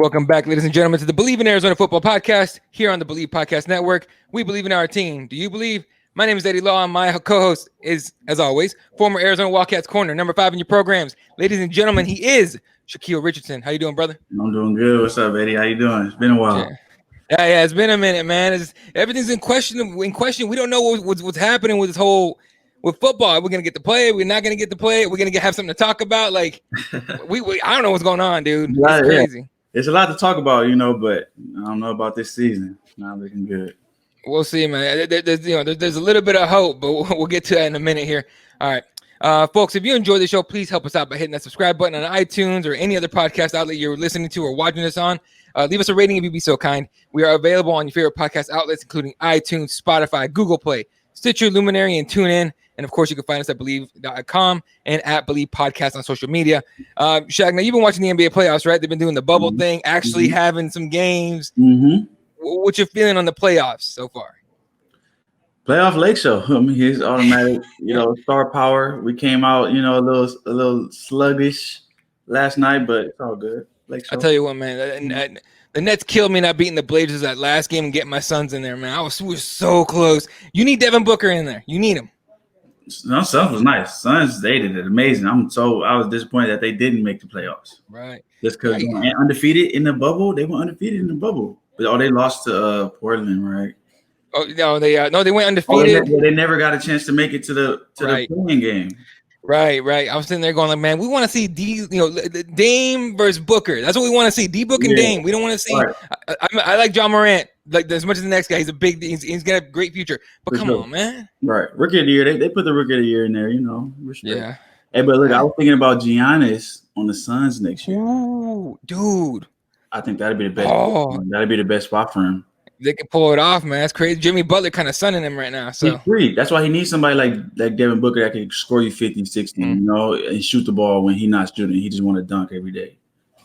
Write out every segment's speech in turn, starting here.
Welcome back, ladies and gentlemen, to the Bleav in Arizona Football Podcast here on the Bleav Podcast Network. We believe in our team. Do you believe? My name is Eddie Law, and my co-host is, as always, former Arizona Wildcats corner, number 5 in your programs. Ladies and gentlemen, he is Shaquille Richardson. How you doing, brother? I'm doing good. What's up, Eddie? How you doing? It's been a while. Yeah, it's been a minute, man. Everything's in question. We don't know what's happening with this whole with football. We're gonna get to play. We're not gonna get to play. We're gonna have something to talk about. Like, I don't know what's going on, dude. It's crazy. Yeah. There's a lot to talk about, but I don't know about this season. Not looking good. We'll see, man. There's a little bit of hope, but we'll get to that in a minute here. All right. Folks, if you enjoy the show, please help us out by hitting that subscribe button on iTunes or any other podcast outlet you're listening to or watching this on. Leave us a rating if you'd be so kind. We are available on your favorite podcast outlets, including iTunes, Spotify, Google Play, Stitcher, Luminary, and TuneIn. And, of course, you can find us at Bleav.com and at Bleav Podcast on social media. Shaq, now you've been watching the NBA playoffs, right? They've been doing the bubble thing, actually having some games. What's your feeling on the playoffs so far? Playoff Lake Show. I mean, he's automatic, star power. We came out, a little sluggish last night, but it's all good. Lake Show. I tell you what, man, the Nets killed me not beating the Blazers that last game and getting my Suns in there, man. We were so close. You need Devin Booker in there. You need him. No, Suns was nice. Suns, they did it amazing. I was disappointed that they didn't make the playoffs. Right. Just because they went undefeated in the bubble. They went undefeated in the bubble. But they lost to Portland, right? Oh no, they went undefeated. They never got a chance to make it to the playing game. Right. I was sitting there going like, man, we want to see Dame versus Booker. That's what we want to see. Book and Dame. We don't want to see. Right. I like John Morant like as much as the next guy. He's he's gonna have a great future. But come on, man. Right, rookie of the year. They put the rookie of the year in there. Respect. Yeah. Hey, but look, I was thinking about Giannis on the Suns next year. Ooh, dude. I think that'd be the best. That'd be the best spot for him. They can pull it off, man. That's crazy. Jimmy Butler kind of sunning him right now. So he's free. That's why he needs somebody like Devin Booker that can score you 50, 60, and shoot the ball when he's not shooting. He just want to dunk every day.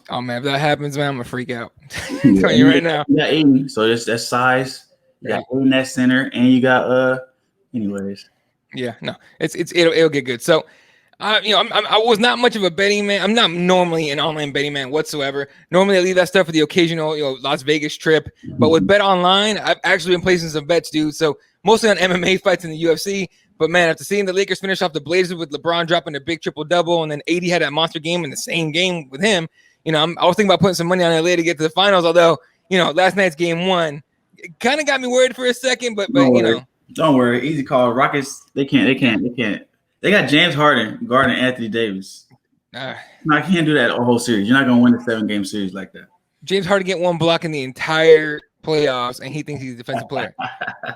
Oh, man, if that happens, man, I'm going to freak out. I'm telling you right now. You got Aiden, so that's size. You got Aiden that center, and you got anyways. Yeah, no, it'll get good. So, I was not much of a betting man. I'm not normally an online betting man whatsoever. Normally, I leave that stuff for the occasional, Las Vegas trip. But with Bet Online, I've actually been placing some bets, dude. So mostly on MMA fights in the UFC. But man, after seeing the Lakers finish off the Blazers with LeBron dropping a big triple-double, and then AD had that monster game in the same game with him, I was thinking about putting some money on LA to get to the finals. Although, last night's game 1 kind of got me worried for a second. But don't worry, easy call. Rockets, they can't. They got James Harden guarding Anthony Davis. I can't do that a whole series. You're not going to win a 7-game series like that. James Harden get 1 block in the entire playoffs, and he thinks he's a defensive player.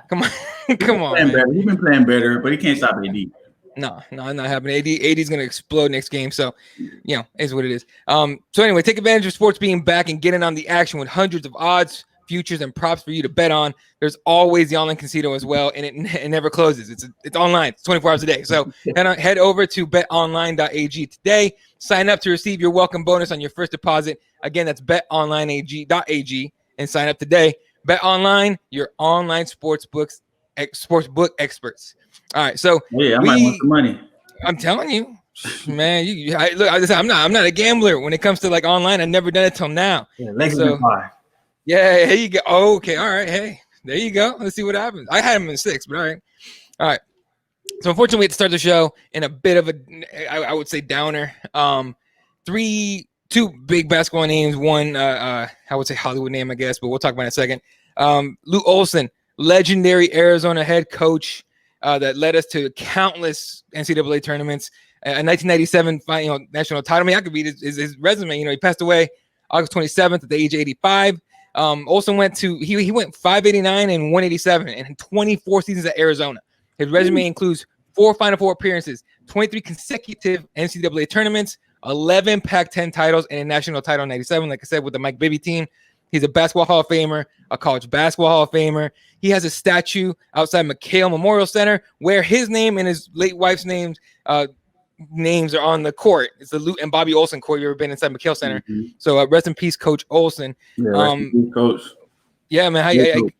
Come on, man. He's been playing better, but he can't stop AD. No, not happening. AD's going to explode next game. So, is what it is. So anyway, take advantage of sports being back and get in on the action with hundreds of odds, futures, and props for you to bet on. There's always the online casino as well, and it never closes. It's online. It's 24 hours a day. So head over to betonline.ag today. Sign up to receive your welcome bonus on your first deposit. Again, that's betonline.ag and sign up today. BetOnline, your online sportsbook experts. All right, so I might want some money. I'm telling you, man. I'm not a gambler when it comes to like online. I've never done it till now. Yeah, here you go. Oh, okay, all right. Hey, there you go. Let's see what happens. I had him in 6, but all right. So unfortunately, we had to start the show in a bit of I would say downer. 2 big basketball names. One, I would say Hollywood name, I guess, but we'll talk about it in a second. Lute Olson, legendary Arizona head coach that led us to countless NCAA tournaments. A 1997 national title. I mean, I could read his resume. He passed away August 27th at the age of 85. Olson went 589 and 187 and 24 seasons at Arizona. His resume includes 4 Final Four appearances, 23 consecutive NCAA tournaments, 11 Pac-10 titles, and a national title in 97, like I said, with the Mike Bibby team. He's a basketball Hall of Famer, a college basketball Hall of Famer. He has a statue outside McHale Memorial Center where his name and his late wife's names are on the court. It's the Lute and Bobby Olson court. You ever been inside McHale Center? So rest in peace, Coach Olson. Yeah, rest in peace, Coach. Yeah, man.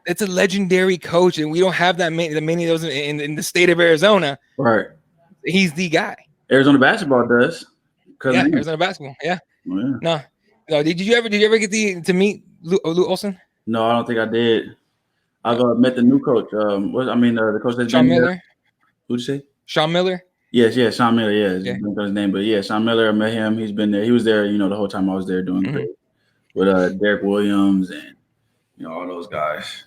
It's a legendary coach, and we don't have that many of those in the state of Arizona. Right. He's the guy. Arizona basketball does. Yeah, Arizona basketball. Yeah. Oh, yeah. No. No, did you ever get to meet Lute Olson? No, I don't think I did. I've met the new coach. The coach that's Sean been Miller. there. Who'd you say? Sean Miller. Yes, Sean Miller. Yeah, Yeah. his name, but yeah, Sean Miller. I met him. He's been there. He was there, the whole time I was there doing great with Derek Williams and all those guys.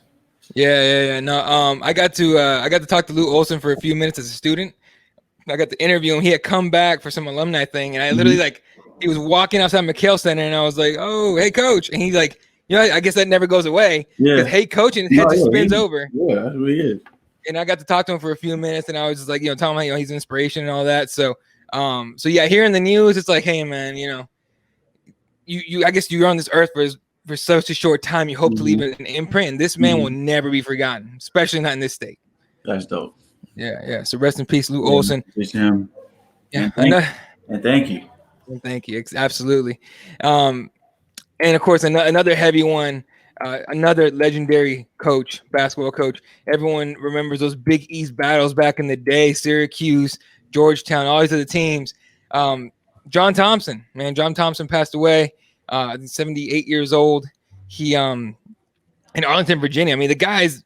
Yeah. No, I got to talk to Lute Olson for a few minutes as a student. I got to interview him. He had come back for some alumni thing, and I literally he was walking outside McHale Center, and I was like, "Oh, hey, coach!" And he's like, I guess that never goes away. Yeah. Hey, coach, and his head just spins over. Yeah, that's what he is. And I got to talk to him for a few minutes, and I was just like, telling him he's an inspiration and all that. So, yeah, hearing the news, it's like, hey, man, you I guess you're on this earth for such a short time. You hope to leave an imprint, and this man will never be forgotten, especially not in this state. That's dope. Yeah. So rest in peace, Lute Olson. Him. Yeah, and thank you. Thank you. Absolutely. And of course, another heavy one. Another legendary coach, basketball coach. Everyone remembers those Big East battles back in the day. Syracuse, Georgetown, all these other teams. John Thompson, man. John Thompson passed away. 78 years old. He in Arlington, Virginia. I mean, the guy's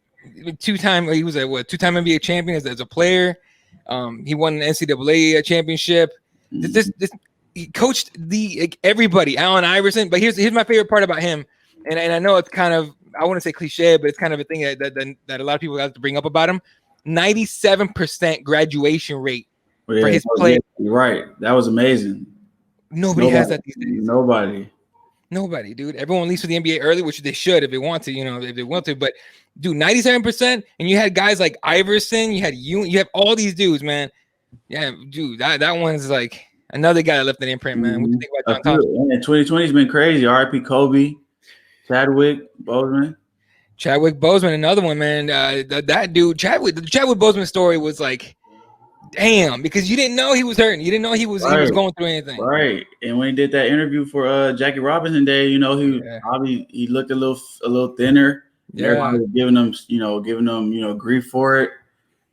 two-time NBA champion as a player. He won an NCAA championship. He coached everybody. Allen Iverson. But here's my favorite part about him, and I know it's kind of, I wouldn't say cliche, but it's kind of a thing that a lot of people have to bring up about him. 97% graduation rate for his play. Right, that was amazing. Nobody has that these days. Nobody, dude. Everyone leaves for the NBA early, which they should if they want to, if they want to. But dude, 97%, and you had guys like Iverson, you have all these dudes, man. Yeah, dude, that one's like another guy that left an imprint, man. What do you think about John Thompson? 2020 has been crazy. R.I.P. Kobe, Chadwick Boseman. Chadwick Boseman, another one, man. That dude, the Chadwick Boseman story was like, damn, because you didn't know he was hurting. You didn't know he was going through anything. Right. And when he did that interview for Jackie Robinson Day, he looked a little thinner. Yeah. Everybody was giving him, grief for it.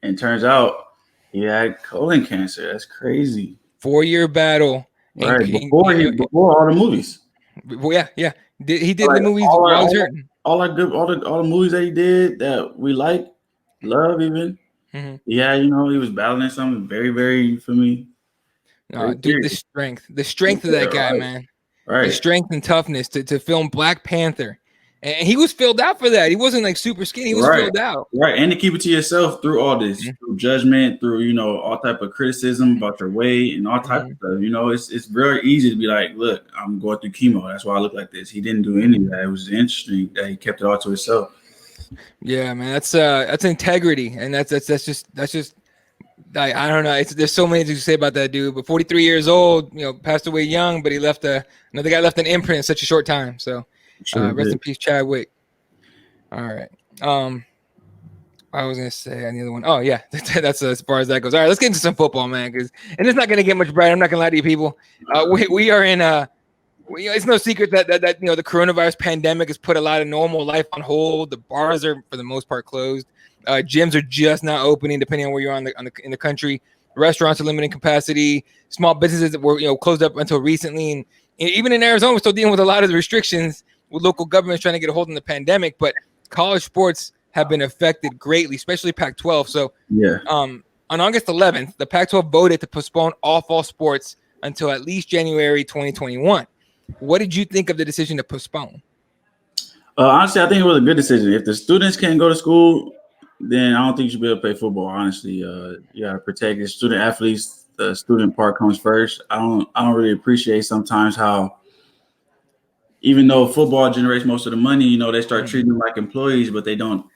And turns out he had colon cancer. That's crazy. 4-year battle. Right. Before all the movies. Well, yeah. He did the movies while I was hurting. All the movies that he did that we love even. Mm-hmm. Yeah, he was battling something very, very, for me. No, dude, the strength of that guy, man. Right. The strength and toughness to film Black Panther. And he was filled out for that. He wasn't like super skinny. He was filled out. Right. And to keep it to yourself through all this, through judgment, through, all type of criticism about your weight and all type of stuff. It's very easy to be like, look, I'm going through chemo. That's why I look like this. He didn't do any of that. It was interesting that he kept it all to himself. Yeah, man, that's integrity, and that's just I don't know. There's so many things to say about that dude. But 43 years old, passed away young, but he left another guy left an imprint in such a short time. So rest in peace, Chadwick. All right. I was gonna say the other one. Oh yeah, that's as far as that goes. All right, let's get into some football, man. And it's not gonna get much brighter. I'm not gonna lie to you, people. We are in it's no secret that the coronavirus pandemic has put a lot of normal life on hold. The bars are for the most part closed. Gyms are just not opening, depending on where you're in the country. Restaurants are limiting capacity. Small businesses that were closed up until recently, and even in Arizona, we're still dealing with a lot of the restrictions with local governments trying to get a hold of the pandemic. But college sports have been affected greatly, especially Pac-12. So on August 11th, the Pac-12 voted to postpone all fall sports until at least January 2021. What did you think of the decision to postpone? Honestly, I think it was a good decision. If the students can't go to school, then I don't think you should be able to play football. Honestly, you gotta protect the student athletes. The student part comes first. I don't really appreciate sometimes how, even though football generates most of the money, they start treating them like employees, but they don't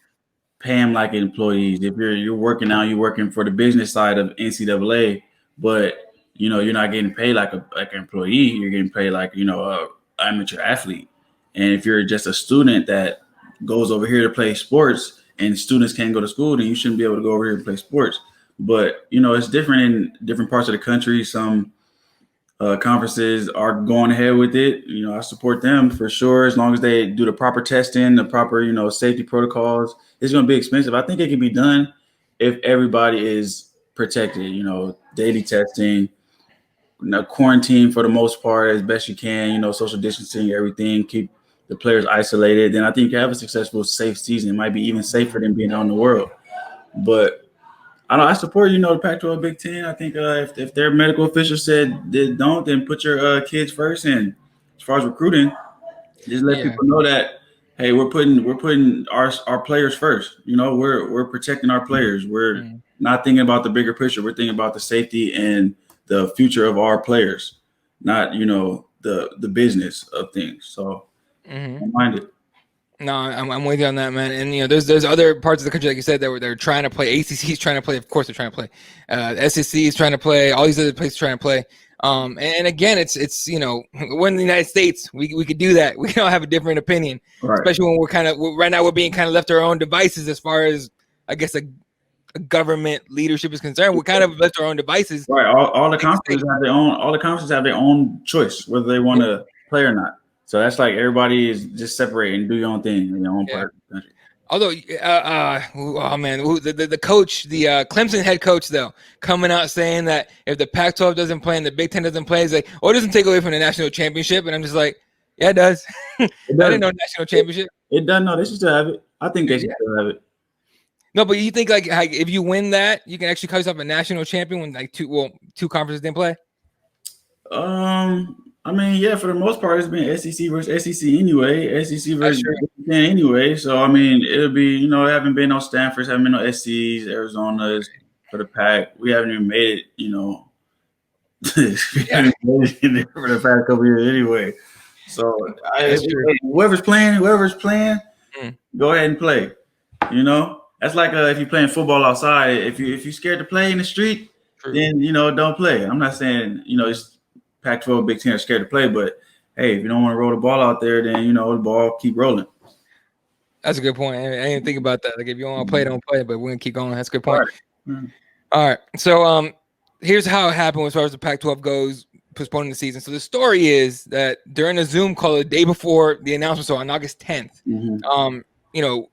pay them like employees. If you're working out, you're working for the business side of NCAA, but you're not getting paid like an employee. You're getting paid like, a amateur athlete. And if you're just a student that goes over here to play sports and students can't go to school, then you shouldn't be able to go over here and play sports. But, it's different in different parts of the country. Some conferences are going ahead with it. I support them for sure. As long as they do the proper testing, the proper, safety protocols. It's going to be expensive. I think it can be done if everybody is protected, daily testing, quarantine for the most part as best you can. Social distancing, everything. Keep the players isolated. Then I think you have a successful, safe season. It might be even safer than being out in the world. But I support, the Pac-12, Big Ten. I think if their medical official said they don't, then put your kids first. And as far as recruiting, just let people know that, hey, we're putting our players first. We're protecting our players. We're not thinking about the bigger picture. We're thinking about the safety and the future of our players, not the business of things. So, don't mind it. No, I'm with you on that, man. And there's other parts of the country, like you said, that they're trying to play. ACC is trying to play. Of course, they're trying to play. SEC is trying to play. All these other places trying to play. And again, it's we're in the United States. We could do that. We don't have a different opinion, right. Especially when right now we're being kind of left to our own devices as far as I guess a government leadership is concerned. We're kind of left to our own devices. Right. All the conferences have their own. All the conferences have their own choice whether they want to play or not. So that's like everybody is just separate and do your own thing in your own part of the country. Although, oh man, the coach, the Clemson head coach, though, coming out saying that if the Pac-12 doesn't play and the Big Ten doesn't play, it's like, it doesn't take away from the national championship. And I'm just like, yeah, it does. I didn't know national championship. It does. No, they should still have it. I think they should still have it. No, but you think like if you win that, you can actually call yourself a national champion when like two conferences didn't play? I mean, yeah, for the most part, it's been SEC versus SEC anyway. SEC versus Big Ten anyway. So, I mean, it'll be, it haven't been no Stanfords, haven't been no SCs, Arizona's for the Pac. We haven't even made it, for the past couple years anyway. So, whoever's playing, go ahead and play. That's like if you're playing football outside. If you're scared to play in the street, then, don't play. I'm not saying, it's Pac-12, Big Ten are scared to play, but hey, if you don't want to roll the ball out there, then the ball keep rolling. That's a good point. I didn't think about that. Like if you don't want to play, don't play. But we're gonna keep going. That's a good point. All right. So here's how it happened as far as the Pac-12 goes, postponing the season. So the story is that during a Zoom call the day before the announcement, so on August 10th,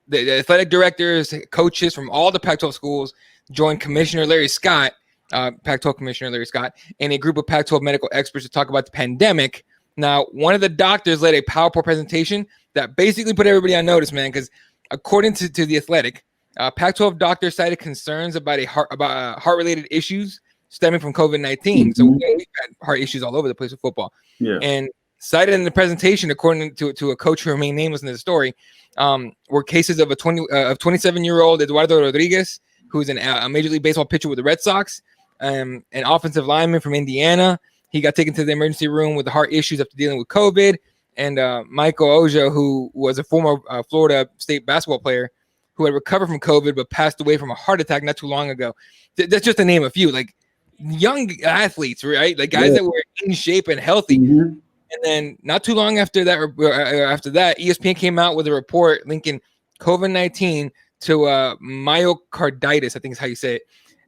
the athletic directors, coaches from all the Pac-12 schools joined Commissioner Larry Scott. Pac-12 Commissioner Larry Scott, and a group of Pac-12 medical experts to talk about the pandemic. Now, one of the doctors led a PowerPoint presentation that basically put everybody on notice, man, because according to The Athletic, Pac-12 doctors cited concerns about heart-related issues stemming from COVID-19. So we've had heart issues all over the place with football. Yeah. And cited in the presentation, according to a coach who remained nameless in the story, were cases of 27-year-old Eduardo Rodriguez, who's a Major League Baseball pitcher with the Red Sox, an offensive lineman from Indiana. He got taken to the emergency room with heart issues after dealing with COVID. And Michael Ojo, who was a former Florida State basketball player who had recovered from COVID but passed away from a heart attack not too long ago. That's just to name a few. Like young athletes, right? Like guys that were in shape and healthy. And then not too long after that, ESPN came out with a report linking COVID-19 to myocarditis, I think is how you say it.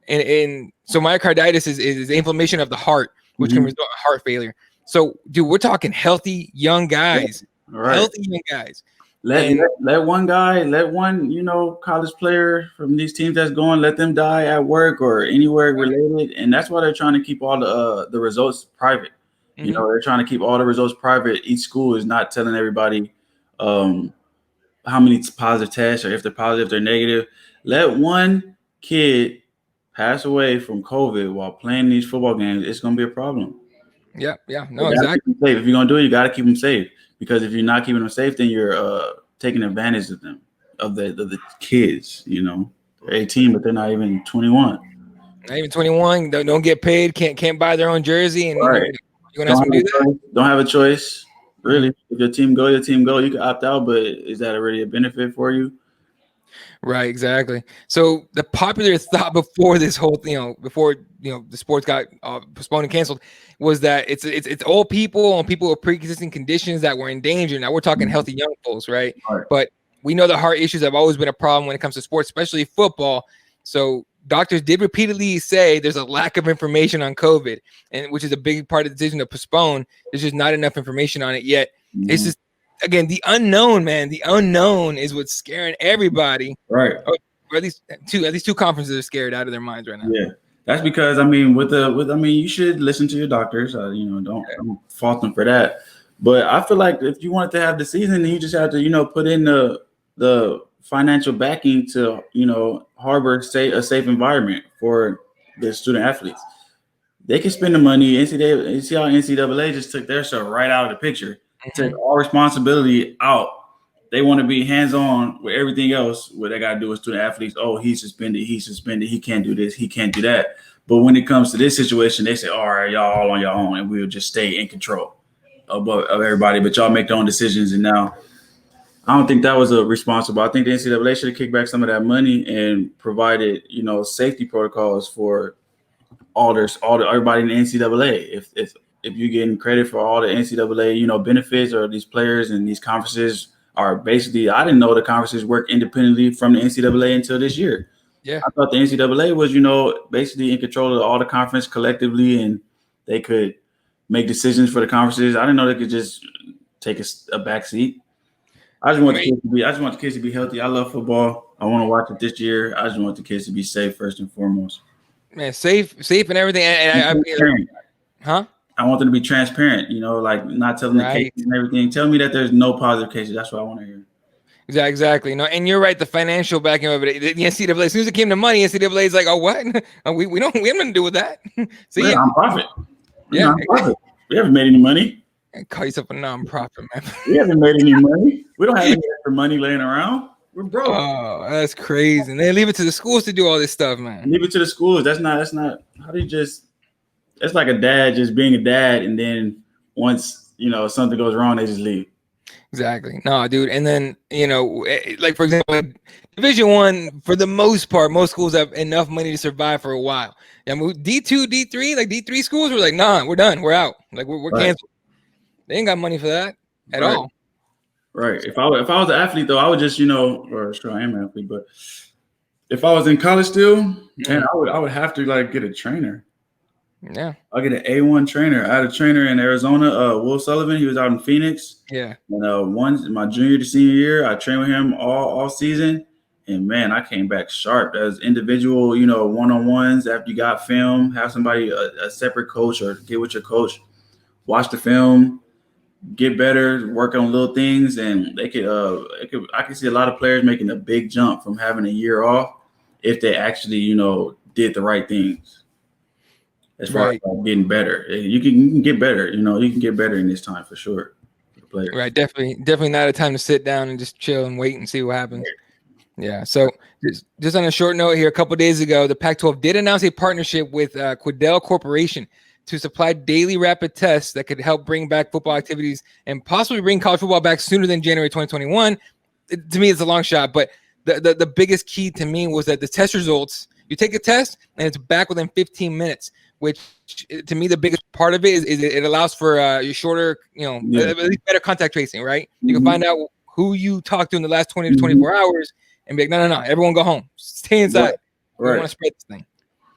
And so myocarditis is inflammation of the heart, which can result in heart failure. So, dude, we're talking healthy young guys. Right. Healthy young guys. Let one guy, college player from these teams that's going, let them die at work or anywhere related. And that's why they're trying to keep all the results private. They're trying to keep all the results private. Each school is not telling everybody how many positive tests or if they're positive, they're negative. Let one kid pass away from COVID while playing these football games. It's going to be a problem. Yeah. No, exactly. If you're going to do it, you got to keep them safe. Because if you're not keeping them safe, then you're taking advantage of them, of the kids, They're 18, but they're not even 21. Not even 21. Don't get paid. Can't buy their own jersey. And right. You're going to ask them to do that? Don't have a choice. Really, if your team go, you can opt out, but is that already a benefit for you? Right, exactly. So the popular thought before this whole, before the sports got postponed and canceled, was that it's old people and people with pre-existing conditions that were in danger. Now we're talking healthy young folks, right? But we know the heart issues have always been a problem when it comes to sports, especially football. So doctors did repeatedly say there's a lack of information on COVID, and which is a big part of the decision to postpone. There's just not enough information on it yet. It's just, again, the unknown, man. The unknown is what's scaring everybody. Right. Or at least two conferences are scared out of their minds right now. Yeah. That's because you should listen to your doctors. Don't fault them for that. But I feel like if you wanted to have the season, then you just have to put in the financial backing to harbor a safe environment for the student athletes. They can spend the money. NCAA, you see how NCAA just took their stuff right out of the picture, took all responsibility out. They want to be hands-on with everything else. What they got to do with student athletes. Oh, he's suspended. He can't do this. He can't do that. But when it comes to this situation, they say, all right, y'all all on your own, and we'll just stay in control of everybody. But y'all make their own decisions. And now I don't think that was responsible. I think the NCAA should have kicked back some of that money and provided, safety protocols for everybody in the NCAA. If you're getting credit for all the NCAA, benefits, or these players and these conferences are basically, I didn't know the conferences work independently from the NCAA until this year. Yeah. I thought the NCAA was, basically in control of all the conference collectively, and they could make decisions for the conferences. I didn't know they could just take a back seat. I just want the kids to be healthy. I love football. I want to watch it this year. I just want the kids to be safe first and foremost. Man, safe and everything. And I want them to be transparent, like not telling the cases and everything. Tell me that there's no positive cases. That's what I want to hear. Exactly. And you're right. The financial backing of it, the NCAA, as soon as it came to money, NCAA is like, oh, what? we have nothing to do with that. See, yeah, nonprofit. Yeah. Nonprofit. We haven't made any money. Call yourself a nonprofit, man. We haven't made any money. We don't have any extra money laying around. We're broke. Oh, that's crazy. And they leave it to the schools to do all this stuff, man. Leave it to the schools. That's not how do you just, it's like a dad just being a dad, and then once something goes wrong, they just leave. Exactly. No, dude. And then like for example, Division I, for the most part, most schools have enough money to survive for a while. Yeah, D2, D3, like D3 schools were like, nah, we're done, we're out, like we're canceled. They ain't got money for that at all. Right. If I was an athlete though, I would just or sure I am an athlete, but if I was in college still, man, I would have to like get a trainer. Yeah, I'll get an A1 trainer. I had a trainer in Arizona, Will Sullivan. He was out in Phoenix. Yeah. And once my junior to senior year, I trained with him all season. And man, I came back sharp. As individual, one-on-ones. After you got film, have somebody a separate coach, or get with your coach, watch the film, get better, work on little things, and I can see a lot of players making a big jump from having a year off if they actually, did the right things. As far as getting better, you can get better. You can get better in this time for sure. For right, definitely not a time to sit down and just chill and wait and see what happens. Yeah. So just on a short note here, a couple of days ago, the Pac-12 did announce a partnership with Quidel Corporation to supply daily rapid tests that could help bring back football activities and possibly bring college football back sooner than January 2021. To me, it's a long shot, but the biggest key to me was that the test results, you take a test and it's back within 15 minutes, which to me, the biggest part of it is it allows for shorter, at least better contact tracing, right? You can find out who you talked to in the last 20 to 24 hours and be like, no, everyone go home. Stay inside. We want to spread this thing.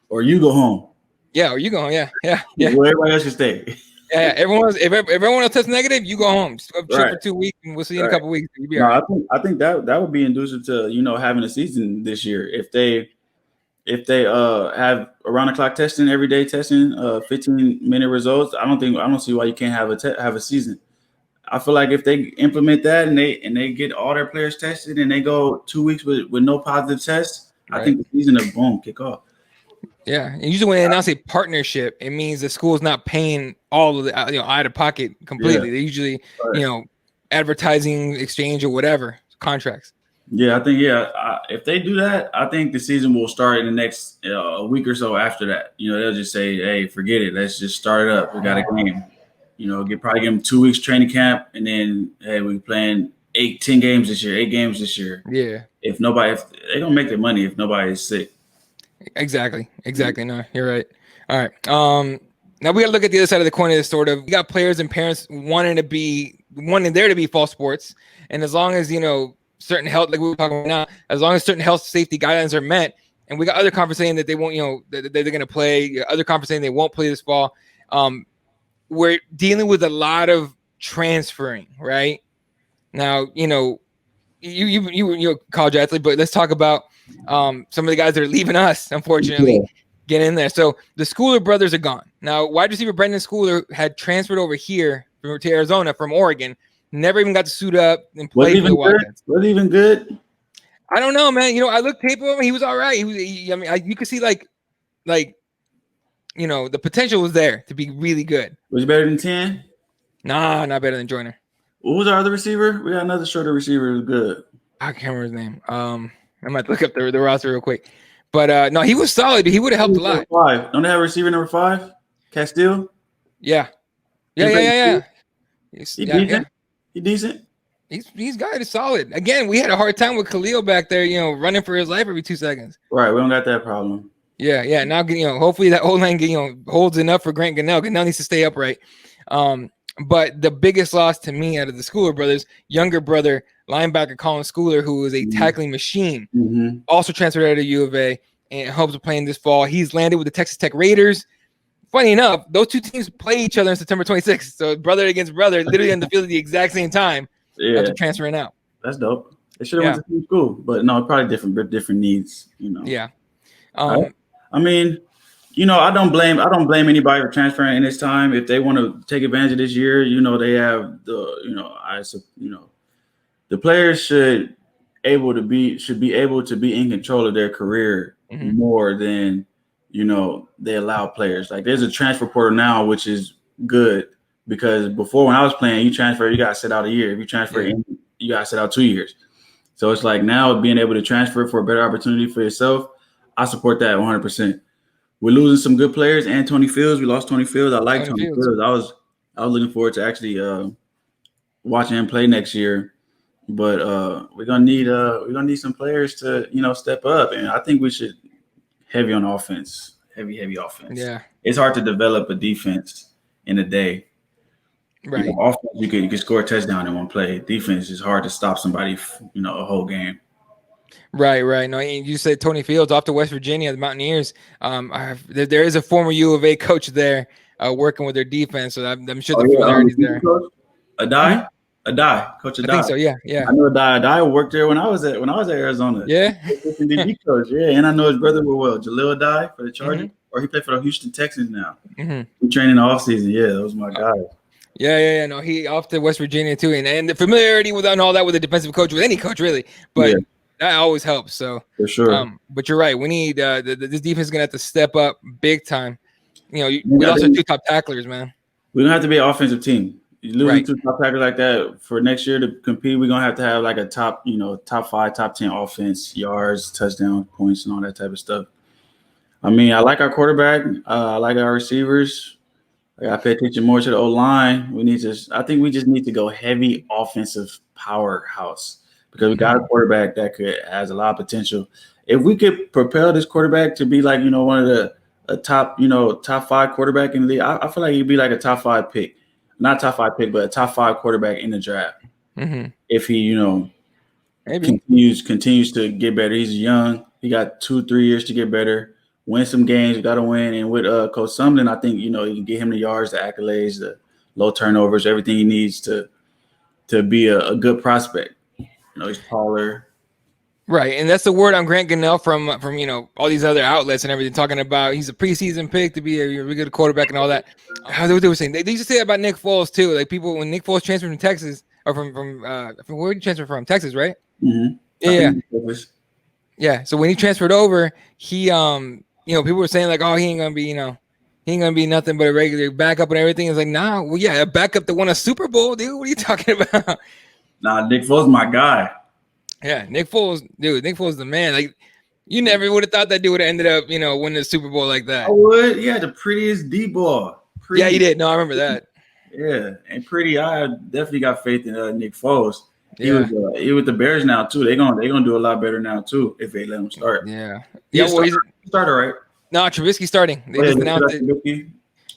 Or you go home. Yeah, or you go home. Yeah. Well, everybody else should stay. Yeah, if everyone else tests negative, you go home. Just go trip for 2 weeks, and we'll see you in a couple of weeks. You'll be all right. I think that would be inducive to having a season this year if they have around the clock testing, every day testing, 15-minute results. I don't see why you can't have a season. I feel like if they implement that and they get all their players tested and they go 2 weeks with no positive tests, I think the season will boom kick off. Yeah, and usually when they announce a partnership, it means the school's not paying all of the out of pocket completely. They usually advertising exchange or whatever contracts. Yeah, I think if they do that, I think the season will start in the next a week or so after that. They'll just say, hey, forget it, let's just start it up. We got a game. Probably give them 2 weeks training camp, and then hey, we're playing 8 games this year. Yeah. If they don't make their money if nobody is sick. Exactly. No, you're right. All right. Now we got to look at the other side of the coin of this sort of. We got players and parents wanting there to be fall sports, and as long as certain health, like we were talking about now, as long as certain health safety guidelines are met, and we got other conferences saying that they won't, that they're going to play. Other conferences saying they won't play this fall. We're dealing with a lot of transferring, right? Now, you're a college athlete, but let's talk about some of the guys that are leaving us, unfortunately. get in there. So the Schooler brothers are gone. Now, wide receiver Brendan Schooler had transferred over here to Arizona from Oregon. Never even got to suit up and play for the Wildcats. Was he even good? I don't know, man. I looked tape of him. He was all right. You could see like, the potential was there to be really good. Was he better than 10? Nah, not better than Joyner. What was our other receiver? We got another shorter receiver who was good. I can't remember his name. I might look up the roster real quick. But no, he was solid. He would have helped a lot. 5. Don't they have receiver number 5? Castile? Yeah. He's decent. He's decent. He's got it solid. Again, we had a hard time with Khalil back there, running for his life every 2 seconds. Right. We don't got that problem. Yeah. Now, hopefully that O-line, holds enough for Grant Gunnell. Gunnell needs to stay upright. But the biggest loss to me out of the Schooler brothers, younger brother, linebacker Colin Schooler, who is a tackling machine, also transferred out of U of A and hopes of playing this fall. He's landed with the Texas Tech Raiders. Funny enough, those two teams play each other on September 26th. So brother against brother, literally on the field at the exact same time after transferring out. That's dope. They should have went to the same school, but no, probably different needs, Yeah. I mean, I don't blame anybody for transferring in this time. If they want to take advantage of this year, they have the players should be able to be in control of their career more than they allow players. Like there's a transfer portal now, which is good because before when I was playing, you transfer, you got to sit out a year. If you transfer in, you got to sit out 2 years. So it's like now being able to transfer for a better opportunity for yourself. I support that 100%. We're losing some good players. And Tony Fields, we lost Tony Fields. I like Tony Fields. I was looking forward to actually watching him play next year. But we're gonna need some players to step up, and I think we should heavy on offense, heavy offense. Yeah, it's hard to develop a defense in a day. Right. Offense, you can score a touchdown in one play. Defense is hard to stop somebody, a whole game. Right. No, you said Tony Fields off to West Virginia, the Mountaineers. There is a former U of A coach there working with their defense, so I'm sure the familiarity is there. Adai, Coach Adai. I think so. Yeah. I know Adai. Adai worked there when I was at Arizona. Yeah. DB coach. Yeah, and I know his brother well. Jaleel Adai for the Chargers, or he played for the Houston Texans now. We train in the offseason. Yeah, those are my guys. Yeah. No, he off to West Virginia too, and the familiarity with all that with a defensive coach, with any coach really, but that always helps. So for sure. But you're right. We need this defense is gonna have to step up big time. We lost our 2 top tacklers, man. We're gonna have to be an offensive team. You losing 2 top tacklers like that for next year to compete, we're gonna have like a top 5, top 10 offense, yards, touchdown points, and all that type of stuff. I mean, I like our quarterback. I like our receivers. I gotta pay attention more to the O-line. I think we just need to go heavy offensive powerhouse because we got a quarterback that has a lot of potential. If we could propel this quarterback to be like, one of the top 5 quarterback in the league, I feel like he'd be like a top 5 pick. Not top 5 pick, but a top 5 quarterback in the draft. If he, continues to get better. He's young. He got 2-3 years to get better. Win some games. Got to win. And with Coach Sumlin, I think you can get him the yards, the accolades, the low turnovers, everything he needs to be a good prospect. He's taller. Right, and that's the word on Grant Gunnell from all these other outlets and everything, talking about he's a preseason pick to be a really good quarterback and all that. How they were saying they used to say that about Nick Foles too. Like people when Nick Foles transferred from Texas or from where did he transfer from? Texas, right? Yeah. So when he transferred over, he people were saying like, oh, he ain't gonna be nothing but a regular backup and everything. It's like, nah, well, yeah, a backup that won a Super Bowl, dude. What are you talking about? Nah, Nick Foles, my guy. Yeah, Nick Foles, dude. Nick Foles, the man. Like, you never would have thought that dude would have ended up, winning the Super Bowl like that. I would. He had the prettiest D ball. Yeah, he did. No, I remember that. Yeah, and I definitely got faith in Nick Foles. He with the Bears now too. They're gonna do a lot better now too if they let him start. Yeah. Well, he's starter, right? No, Trubisky's starting. They just announced it. Okay.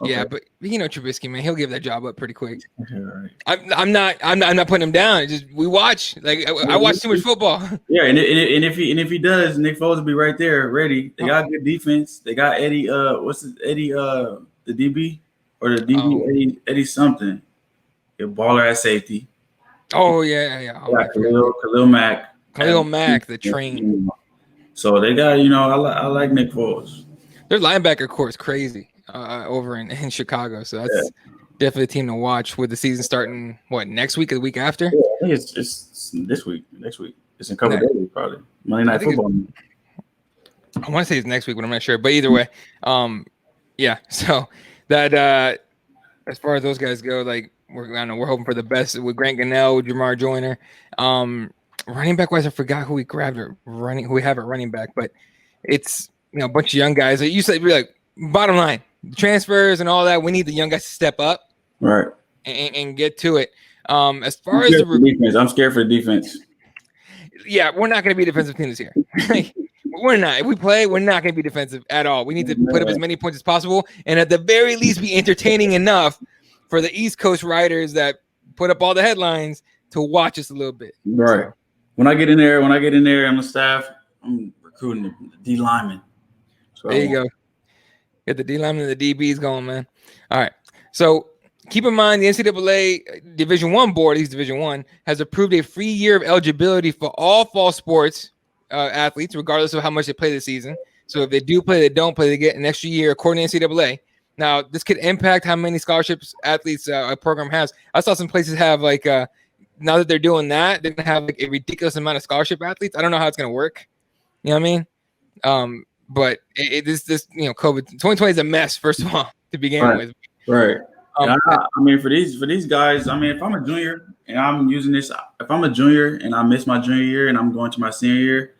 Yeah, but Trubisky, man, he'll give that job up pretty quick. Right. I'm not putting him down. It's just we watch. Like I watch too much football. Yeah, and if he does, Nick Foles will be right there, ready. They got good defense. They got Eddie. The DB or the DB Eddie something. A baller at safety. Oh yeah. Khalil Mack. Khalil Mack, the train. So they got I like Nick Foles. Their linebacker core is crazy over in Chicago. So that's definitely a team to watch with the season starting, next week or the week after? Yeah, I think it's this week, next week. It's in a couple days, probably. Monday Night Football. I want to say it's next week, but I'm not sure. But either way, yeah. So that as far as those guys go, like we're hoping for the best with Grant Gunnell, with Jamar Joyner. Running back wise, I forgot who we grabbed who we have at running back, but it's a bunch of young guys. Like you said, we're like bottom line, transfers and all that. We need the young guys to step up, right, and get to it. As far as the defense, I'm scared for the defense. Yeah, we're not going to be a defensive team this year. We're not. If we play, we're not going to be defensive at all. We need to put up as many points as possible, and at the very least, be entertaining enough for the East Coast writers that put up all the headlines to watch us a little bit. Right. So, when I get in there, I'm the staff. I'm recruiting the D linemen. So there you go. Get the D linemen and the DBs going, man. All right. So keep in mind, the NCAA Division I board, at least Division I, has approved a free year of eligibility for all fall sports athletes, regardless of how much they play this season. So if they do play, they don't play, they get an extra year according to NCAA. Now, this could impact how many scholarships athletes a program has. I saw some places have like now that they're doing that, they're gonna have like a ridiculous amount of scholarship athletes. I don't know how it's gonna work. You know what I mean? But this COVID 2020 is a mess. First of all, to begin with. Right. I mean, for these guys, I mean, if I'm a junior and I'm using this, if I'm a junior and I miss my junior year and I'm going to my senior year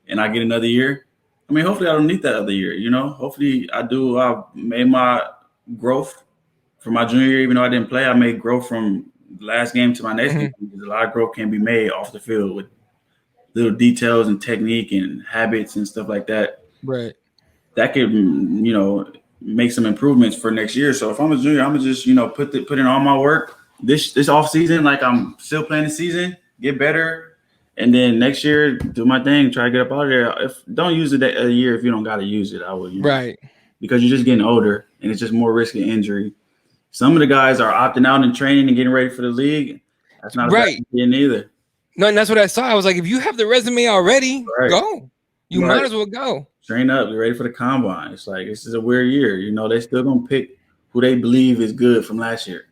and I get another year, I mean, hopefully I don't need that other year, Hopefully I made my growth for my junior year, even though I didn't play. I made growth from the last game to my next game, because a lot of growth can be made off the field with little details and technique and habits and stuff like that. Right. That could, make some improvements for next year. So if I'm a junior, I'm gonna just, put in all my work this off season, like I'm still playing the season, get better, and then next year do my thing, try to get up out of there. Don't use it a year if you don't got to use it. I would, right, because you're just getting older and it's just more risk of injury. Some of the guys are opting out in training and getting ready for the league. That's not right either. No, and that's what I saw. I was like, if you have the resume already, go. You might as well go. Train up, be ready for the combine. It's like, this is a weird year. They still gonna pick who they believe is good from last year.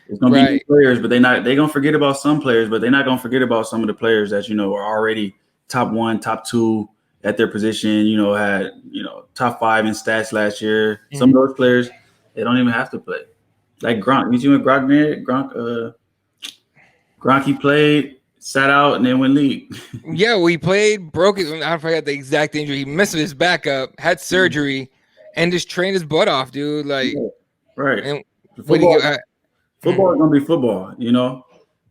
It's gonna be players, but they're gonna forget about some players, but they're not gonna forget about some of the players that are already top 1, top 2 at their position. Had top 5 in stats last year. Mm-hmm. Some of those players, they don't even have to play. Like Gronk, you see what Gronk did? Gronk, he played, sat out, and then went league. Yeah, we played, broke it. I forgot the exact injury. He missed his back up, had surgery, and just trained his butt off, dude. Like, right. And football is gonna be football,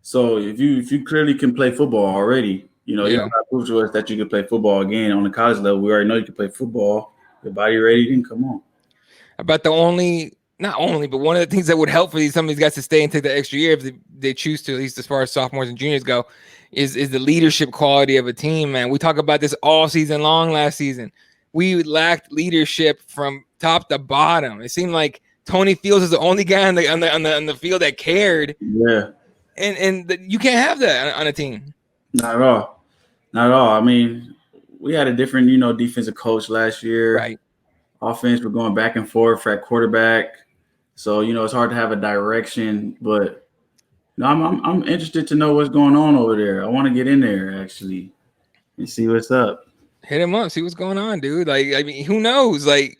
So if you clearly can play football already, you don't have to prove to us that you can play football again on the college level. We already know you can play football. Your body ready, then come on. About not only, but one of the things that would help for some of these guys to stay and take the extra year if they choose to, at least as far as sophomores and juniors go, is the leadership quality of a team, man. We talk about this all season long last season. We lacked leadership from top to bottom. It seemed like Tony Fields is the only guy on the field that cared. Yeah. And you can't have that on a team. Not at all. Not at all. I mean, we had a different, defensive coach last year. Right. Offense, we're going back and forth at quarterback. So, it's hard to have a direction, but I'm interested to know what's going on over there. I want to get in there actually and see what's up. Hit him up, see what's going on, dude. Like, I mean, who knows? Like,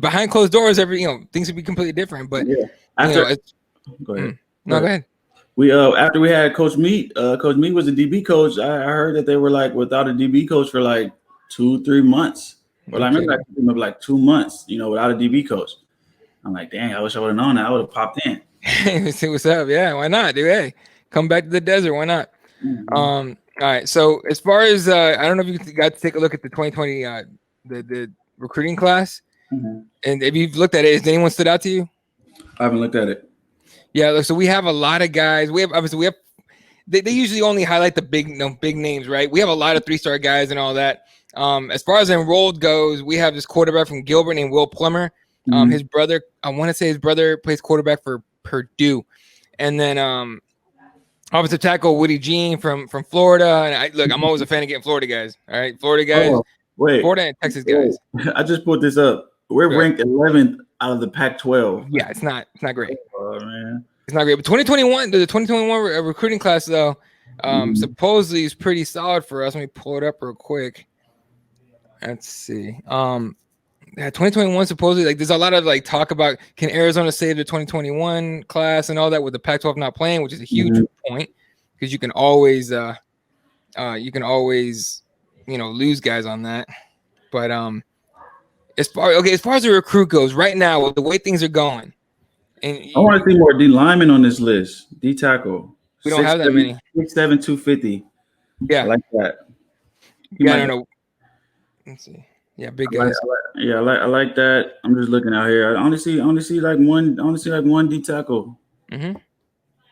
behind closed doors, things would be completely different. But yeah, go ahead. No, go ahead. We after we had Coach Meat was a DB coach. I heard that they were like without a DB coach for like 2-3 months. Well, I remember like 2 months, without a DB coach. I'm like, dang, I wish I would have known that. I would have popped in. See what's up. Yeah, why not, dude? Hey, come back to the desert. Why not? Mm-hmm. All right. So as far as I don't know if you got to take a look at the 2020 the recruiting class, mm-hmm. and if you've looked at it, has anyone stood out to you? I haven't looked at it. Yeah, look, so we have a lot of guys. They usually only highlight the big names, right? We have a lot of 3-star guys and all that. As far as enrolled goes, we have this quarterback from Gilbert named Will Plummer. Mm-hmm. His brother, I want to say his brother plays quarterback for Purdue. And then offensive tackle Woody Jean from Florida. And I'm always a fan of getting Florida guys. All right, Florida guys. Wait, Florida and Texas guys. I just put this up. We're ranked 11th out of the Pac-12. Yeah, it's not great. Oh man, it's not great. But 2021, the 2021 recruiting class though, supposedly is pretty solid for us. Let me pull it up real quick. Let's see. Yeah, 2021 supposedly, like, there's a lot of like talk about can Arizona save the 2021 class and all that with the Pac-12 not playing, which is a huge point because you can always lose guys on that. But as far as the recruit goes, right now with the way things are going, and I want to see more D linemen on this list. D tackle. We don't have that many. 6'7", 250. Yeah, I like that. I don't know. Let's see. Yeah, big guys. I like that. I'm just looking out here. I only see like one D tackle.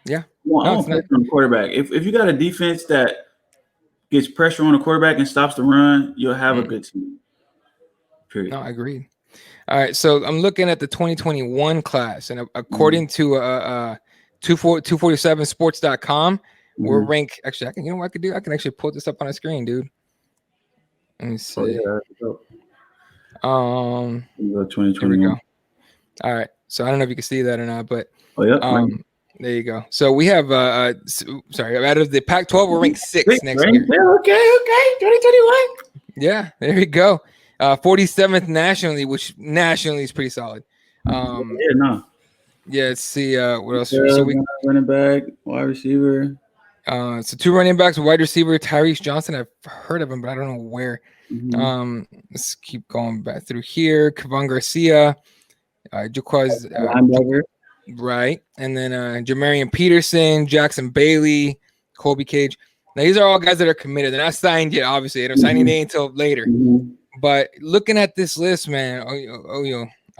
Yeah. Well, I don't pressure on the quarterback. If you got a defense that gets pressure on the quarterback and stops the run, you'll have a good team. Period. No, I agree. All right, so I'm looking at the 2021 class, and according to 247sports.com, we're ranked. Actually, I can actually put this up on a screen, dude. Let me see. Here we go. All right, so I don't know if you can see that or not, but there you go. So we have out of the Pac-12, we're ranked 6th next year. Okay, 2021. Yeah, there you go. 47th nationally, which nationally is pretty solid. Yeah, let's see what else. So we running back, wide receiver. So 2 running backs, wide receiver Tyrese Johnson. I've heard of him, but I don't know where. Let's keep going back through here. Kevon Garcia, Jaquaz, right, and then Jamarian Peterson, Jackson Bailey, Colby Cage. Now these are all guys that are committed. They're not signed yet, obviously. They're signing day until later. But looking at this list, man,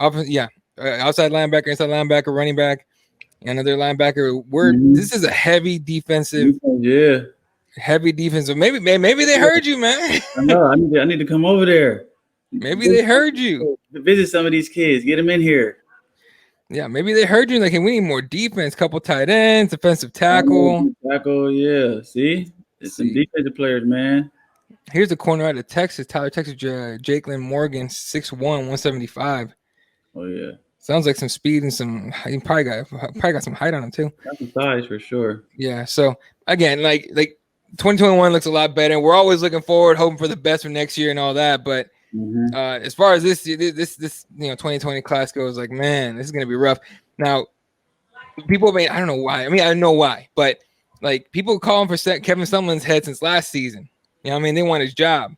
outside linebacker, inside linebacker, running back, another linebacker. This is a heavy defensive. Heavy defensive. Maybe they heard you, man. I know. I need to come over there. Maybe they heard you. Visit some of these kids. Get them in here. Yeah, maybe they heard you. Like, hey, we need more defense. Couple tight ends, defensive tackle. Yeah. See, it's some defensive players, man. Here's the corner out of Texas, Tyler, Texas, Jakelin Morgan, 6'1", 175. Oh yeah. Sounds like some speed and some. He probably got some height on him too. Got some size for sure. Yeah. So again, like 2021 looks a lot better. We're always looking forward, hoping for the best for next year and all that. But as far as this 2020 class goes, like, man, this is gonna be rough. Now, people may, I don't know why. I mean, I know why, but like, people calling for Kevin Sumlin's head since last season. You know what I mean? They want his job.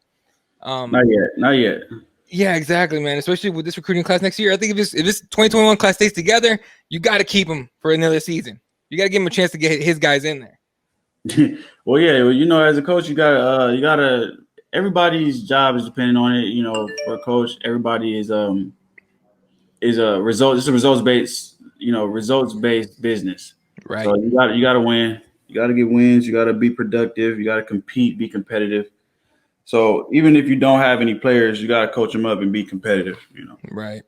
Not yet. Yeah, exactly, man. Especially with this recruiting class next year. I think if this 2021 class stays together, you got to keep him for another season. You got to give him a chance to get his guys in there. Well, as a coach, you gotta. Everybody's job is dependent on it. For a coach, everybody is a result. It's a results based business. Right. So you gotta win. You got to get wins. You got to be productive. You got to compete, be competitive. So even if you don't have any players, you got to coach them up and be competitive. Right.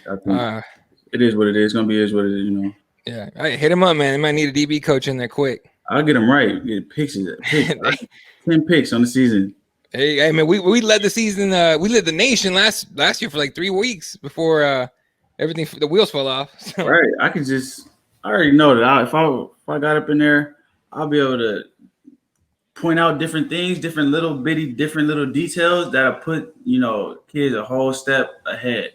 I think it is what it is. It's gonna be what it is. Yeah. Right, hit him up, man. They might need a DB coach in there quick. I'll get him right. Get picks. 10 picks on the season. Hey, man. We led the season. We led the nation last year for like 3 weeks before everything. The wheels fell off. So. Right. I already know that if I got up in there, I'll be able to point out different things, different little details that'll put, kids a whole step ahead.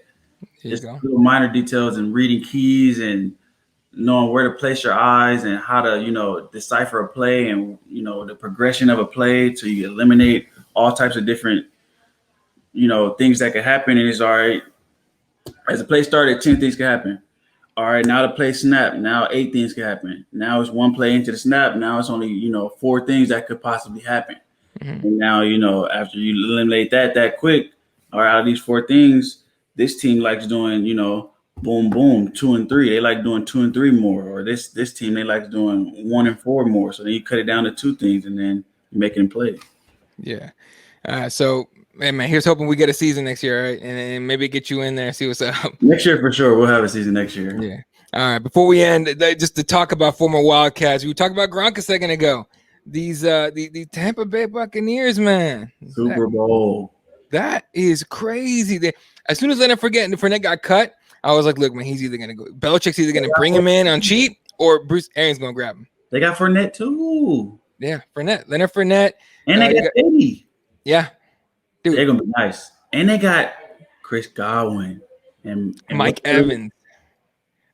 Just little minor details and reading keys and knowing where to place your eyes and how to, decipher a play and, the progression of a play to eliminate all types of different, things that could happen. And it's all right. As the play started, 10 things could happen. All right, now the play snap. Now 8 things can happen. Now it's 1 play into the snap. Now it's only 4 things that could possibly happen. And now after you eliminate that quick, all right, out of these 4 things, this team likes doing boom boom 2 and 3. They like doing 2 and 3 more. Or this team they like doing 1 and 4 more. So then you cut it down to 2 things and then you make it play. Yeah. So. Hey, man, here's hoping we get a season next year, right? And maybe get you in there and see what's up. Next year, for sure. We'll have a season next year. Yeah. All right. Before we end, just to talk about former Wildcats, we talked about Gronk a second ago. These the Tampa Bay Buccaneers, man. Super Bowl. That is crazy. As soon as Fournette got cut, I was like, look, man, he's either going to go. Belichick's either going to bring him in on cheap or Bruce Arians going to grab him. They got Fournette too. Yeah, Leonard Fournette. And they got Eddie. Yeah. Dude. They're going to be nice. And they got Chris Godwin and Mike Evans.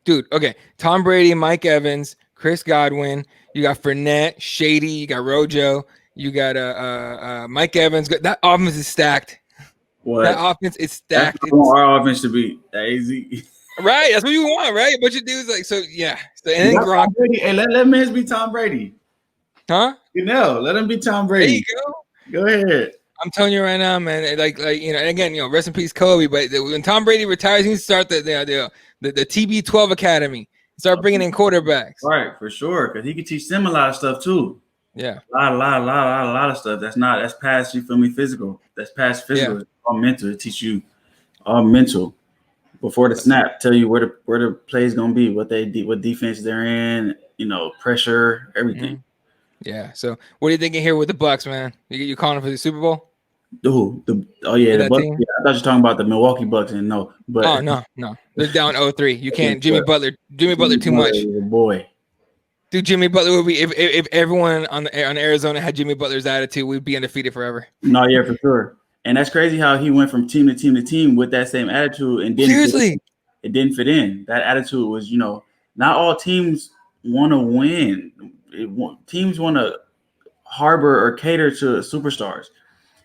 Dude, okay. Tom Brady, Mike Evans, Chris Godwin. You got Fournette, Shady. You got Rojo. You got Mike Evans. That offense is stacked. What? That offense is stacked. I want our offense to be easy. Right, that's what you want, right? A bunch of dudes like so. Yeah, so, and then Gronk. Hey, let Miz be Tom Brady. Huh? Let him be Tom Brady. There you go. Go ahead. I'm telling you right now, man. Like and again, rest in peace, Kobe. But when Tom Brady retires, he needs to start the TB12 Academy. Start bringing in quarterbacks. Right, for sure, because he can teach them a lot of stuff too. Yeah, a lot of stuff. That's past, you feel me, physical. That's past physical. Yeah. All mental. It teach you all mental before the snap. Tell you where the play is gonna be, what defense they're in. Pressure, everything. Mm-hmm. Yeah. So, what are you thinking here with the Bucks, man? You calling for the Super Bowl? The Bucks. Yeah, I thought you were talking about the Milwaukee Bucks, and no. They're down 0-3. You can't. Jimmy Butler too much. Boy. Dude, Jimmy Butler would be if everyone on Arizona had Jimmy Butler's attitude, we'd be undefeated forever. No, yeah, for sure. And that's crazy how he went from team to team to team with that same attitude and it didn't fit in. That attitude was, not all teams want to win. Teams want to harbor or cater to superstars.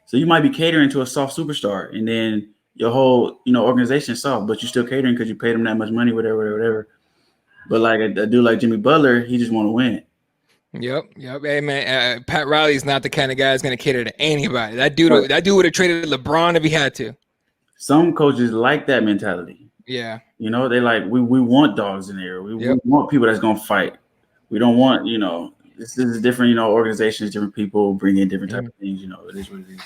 So you might be catering to a soft superstar, and then your whole organization is soft, but you're still catering because you paid them that much money, whatever. But like a dude like Jimmy Butler, he just want to win. Yep. Hey man, Pat Riley's not the kind of guy that's going to cater to anybody. That dude would have traded LeBron if he had to. Some coaches like that mentality. Yeah. They like we want dogs in there. We want people that's going to fight. We don't want this is different. Organizations, different people bring in different type of things. It is what it is.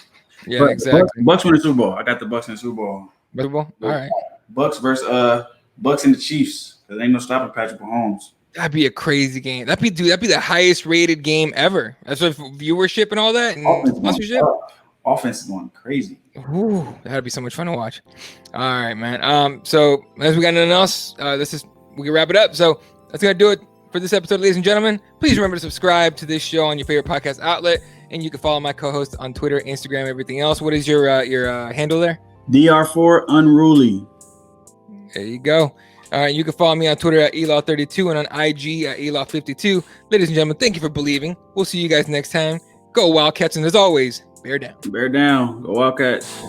Yeah, but exactly. Bucks win the Super Bowl. I got the Bucks in the Super Bowl. Super Bowl. All right. Bucks versus Bucks and the Chiefs. There ain't no stopping Patrick Mahomes. That'd be a crazy game. That'd be the highest rated game ever. That's what viewership and all that and sponsorship. Offense is going crazy. Ooh, that'd be so much fun to watch. All right, man. So as we got nothing else, we can wrap it up. So that's gonna do it for this episode, ladies and gentlemen. Please remember to subscribe to this show on your favorite podcast outlet, and you can follow my co-host on Twitter, Instagram, everything else. What is your handle there? DR4 Unruly. There you go. All right, you can follow me on Twitter at Elaw32 and on IG at Elaw52. Ladies and gentlemen, thank you for believing. We'll see you guys next time. Go Wildcats, and as always, bear down. Bear down. Go Wildcats.